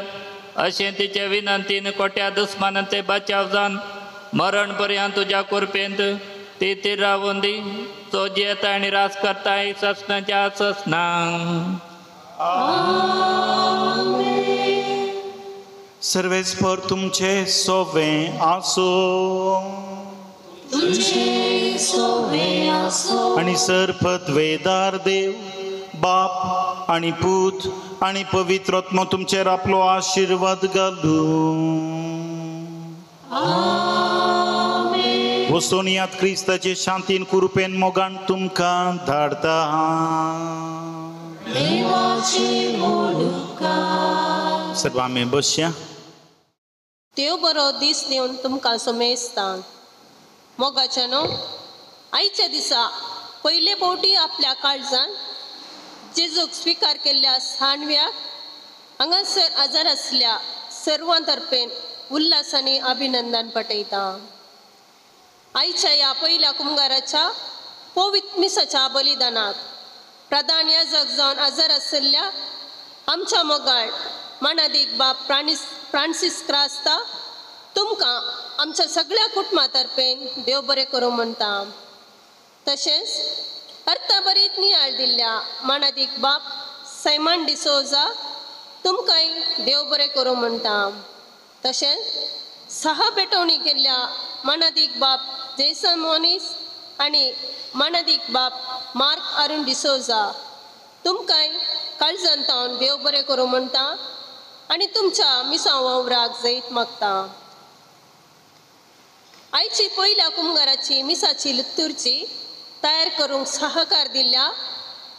अशें तिचे विनंतीन कोट्या दुस्मानान ते बचाव जावन मरण पर्यंत तुझ्या कुरपेंत ती ती रावून दी तो जेता आनी रास करताय ससनाच्या ससना सर्वेस्पर तुमचे सोवे आसो आणि सर्पद्वेदार देव बाप आणि पूत आणि पवित्रत्म तुमचेर आपलो आशीर्वाद घालू वचून यात क्रिस्ताचे शांतीन कुरुपेन मोगान तुमकां धाडता सर्व आमी बसया देव बरो दीस दिवन तुमकां सोमेस्ता मोगाच्या न्हू आयच्या दिसा पयले फावटी आपल्या काळजान जेजूक स्विकार केल्ल्या साणव्याक हांगासर आजार आसल्या सर्वां तर्फेन उल्हासांनी अभिनंदन पटयता आयच्या ह्या पयल्या कुंभाराच्या पवित्र मिसाच्या बलिदानाक प्रधान याजक जावन आजार आशिल्ल्या आमच्या मोगाळ मानादीक बाप फ्रांसीस क्रास्ता तुमकां आमच्या सगळ्या कुटुंबा तर्फेन देव बरें करूं म्हणटा तशेंच अर्थबरीत नियाळ दिल्ल्या मानादीक बाप सैमन डिसोजा तुमकांय देव बरें करूं म्हणटा तशेंच सहा पेटवणी केल्ल्या मानादीक बाप जेसन मोनीस आनी मानादीक बाप मार्क अरुण डिसोजा तुमकांय काळजांतावन देव बरें करूं म्हणटा आनी तुमच्या मिसां वावराक जैत मागता आयची पयल्या कुंभाराची मिसाची लितूरची तयार करूंक सहकार दिल्ल्या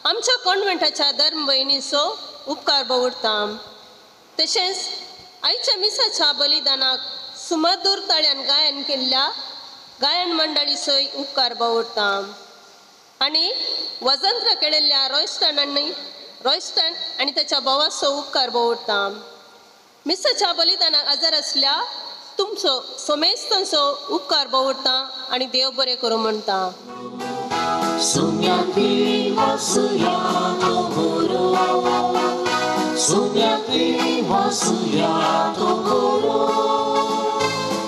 आमच्या कॉन्व्हेंटाच्या धर्म भयणीचो उपकार भोगता तशेंच आयच्या मिसाच्या बलिदानाक सुमधूर ताळ्यान गायन केल्ल्या गायन मंडळीचोय उपकार भोगता आनी वजंत्र केलेल्या रॉयस्टन आनी ताच्या भोवाचो उपकार भोगता मिसाच्या बलिदानाक आजार आसल्या तुमचो सोमेस्तांचो उपकार भोगता आनी देव बरें करूं म्हणटा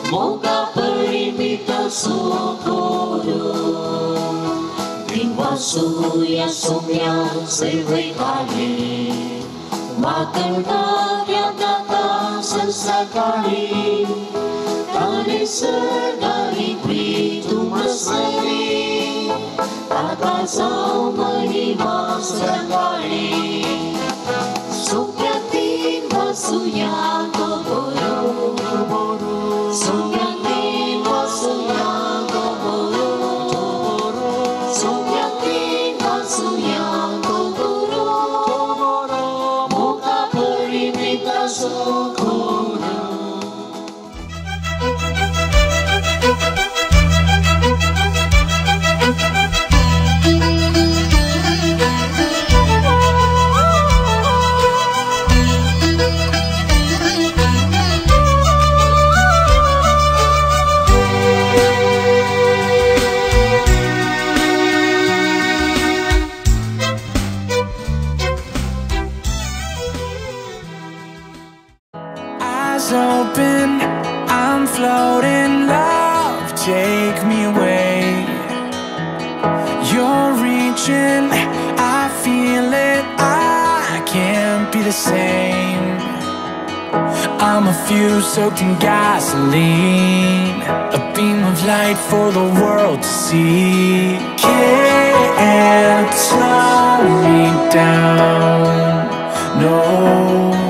Moga perimita socorro, Dimasuya sumya sevekali, Makanda vyadata sasakali, Tane sedari pritu masari, Takasau mahima sekali, Sukyatin masuya koboro, Sukyatin masuya koboro, Sukyatin masuya koboro, Moga perimita socorro. Eyes open, I'm floating, love, take me away. You're reaching, I feel it, I can't be the same. I'm a fuse soaked in gasoline, a beam of light for the world to see. Can't slow me down, no.